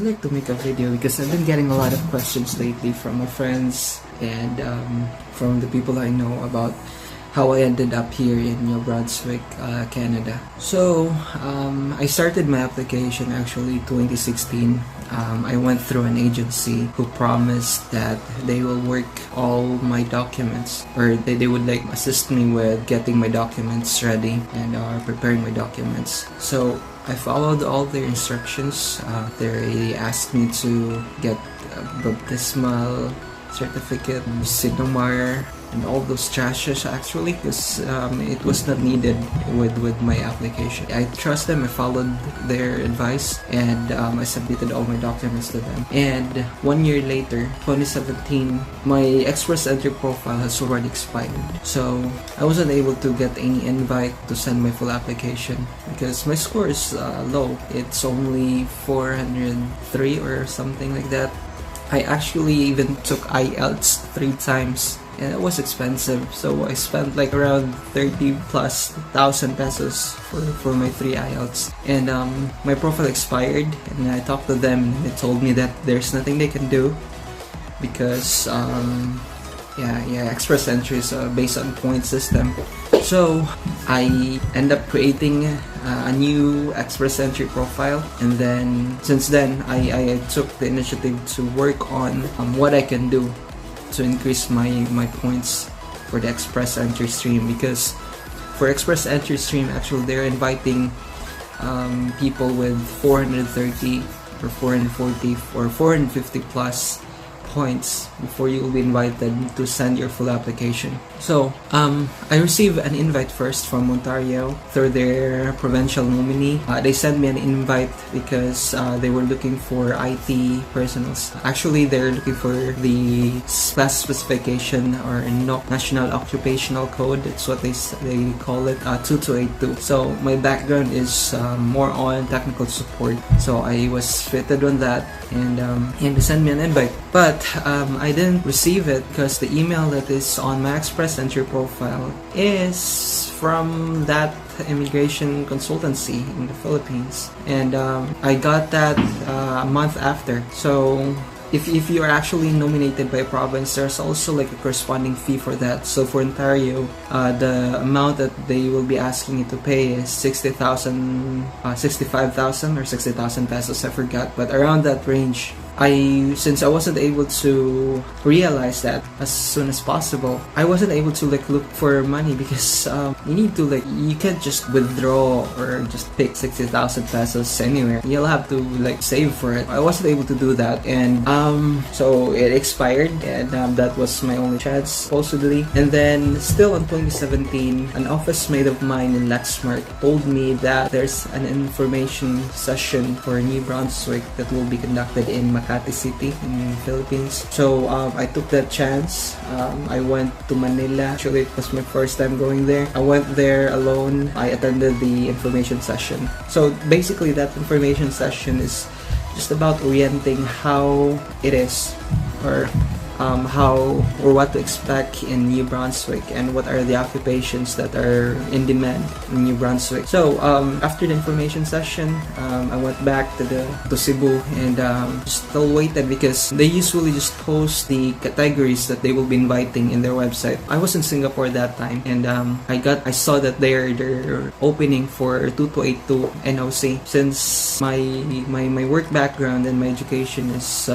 like to make a video because I've been getting a lot of questions lately from my friends and from the people I know about how I ended up here in New Brunswick, Canada. So I started my application actually 2016. I went through an agency who promised that they will work all my documents, or they would like assist me with getting my documents ready and preparing my documents. So I followed all their instructions. They asked me to get a baptismal certificate, Sinomar, and all those trashes actually, because it was not needed with my application. I trust them. I followed their advice, and I submitted all my documents to them. And 1 year later, 2017, my express entry profile has already expired. So I wasn't able to get any invite to send my full application because my score is low. It's only 403 or something like that. I actually even took IELTS 3 times, and it was expensive, so I spent like around 30,000+ pesos for my 3 IELTS. And my profile expired, and I talked to them, and they told me that there's nothing they can do because express entry is based on point system. So I end up creating a new express entry profile, and then since then I took the initiative to work on what I can do to increase my points for the express entry stream, because for express entry stream actually they're inviting people with 430 or 440 or 450 plus points before you will be invited to send your full application. So I received an invite first from Ontario through their Provincial Nominee. They sent me an invite because they were looking for IT personnels. Actually, they're looking for the class specification or National Occupational Code. It's what they call it, 2282. So my background is more on technical support. So I was fitted on that, and they sent me an invite. But I didn't receive it because the email that is on my express entry profile is from that immigration consultancy in the Philippines, and I got that a month after. So if you are actually nominated by a province, there's also like a corresponding fee for that. So for Ontario, the amount that they will be asking you to pay is 65,000 or 60,000 pesos, I forgot, but around that range. Since I wasn't able to realize that as soon as possible, I wasn't able to like look for money because you can't just withdraw or just pick 60,000 pesos anywhere. You'll have to like save for it. I wasn't able to do that, and so it expired, and that was my only chance supposedly. And then still in 2017, an office mate of mine in Lexmark told me that there's an information session for New Brunswick that will be conducted in Makati City in the Philippines. So I took that chance. I went to Manila. Actually, it was my first time going there. I went there alone. I attended the information session. So basically that information session is just about orienting how it is, or how or what to expect in New Brunswick, and what are the occupations that are in demand in New Brunswick. So after the information session, I went back to Cebu, and still waited because they usually just post the categories that they will be inviting in their website. I was in Singapore that time, and I saw that they're opening for 2282 NOC. Since my work background and my education is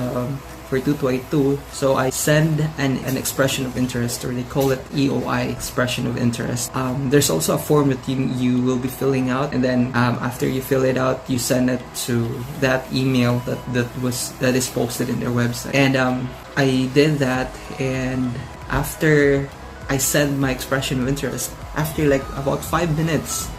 for 2282, so I send an expression of interest, or they call it EOI, expression of interest. There's also a form that you will be filling out, and then after you fill it out, you send it to that email that is posted in their website. And I did that, and after I sent my expression of interest, after like about 5 minutes,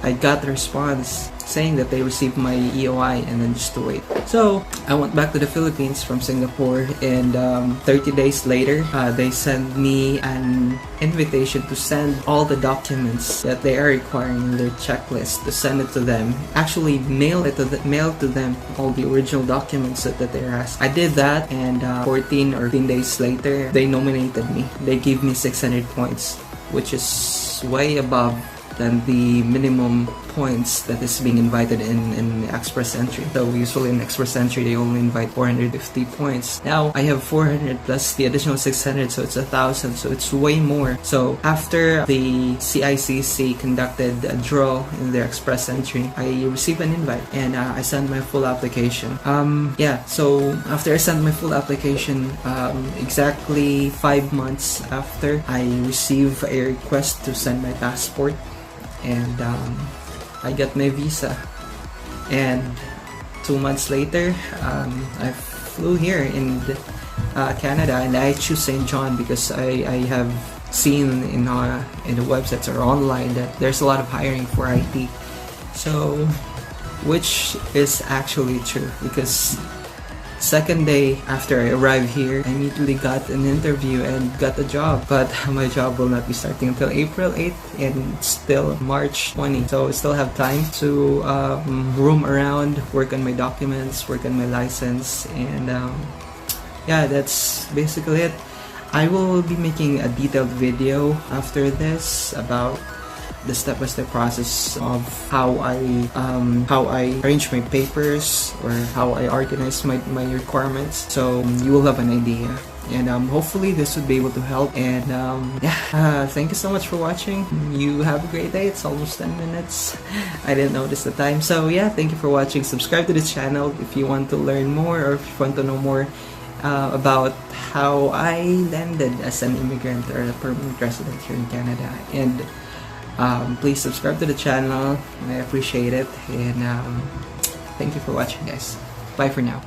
I got the response saying that they received my EOI, and then just to wait. So I went back to the Philippines from Singapore, and 30 days later, they sent me an invitation to send all the documents that they are requiring in their checklist, to send it to them. Actually, mail to them all the original documents that they're asked. I did that, and 14 or 15 days later, they nominated me. They gave me 600 points, which is way above than the minimum points that is being invited in express entry. So usually in express entry they only invite 450 points. Now I have 400 plus the additional 600, so it's 1,000, so it's way more. So after the CICC conducted a draw in their express entry, I received an invite and I sent my full application. So after I sent my full application, exactly 5 months after, I received a request to send my passport, and I got my visa. And 2 months later, I flew here in Canada, and I choose St. John because I have seen in the websites or online that there's a lot of hiring for IT. So, which is actually true, because second day after I arrived here, I immediately got an interview and got a job. But my job will not be starting until April 8th and still March 20. So I still have time to roam around, work on my documents, work on my license, and yeah, that's basically it. I will be making a detailed video after this about the step-by-step process of how I arrange my papers, or how I organize my requirements, so you will have an idea. And hopefully this would be able to help. And thank you so much for watching. You have a great day. It's almost 10 minutes. I didn't notice the time. So yeah, thank you for watching. Subscribe to the channel if you want to learn more, or if you want to know more about how I landed as an immigrant or a permanent resident here in Canada. And please subscribe to the channel. I appreciate it. And thank you for watching, guys. Bye for now.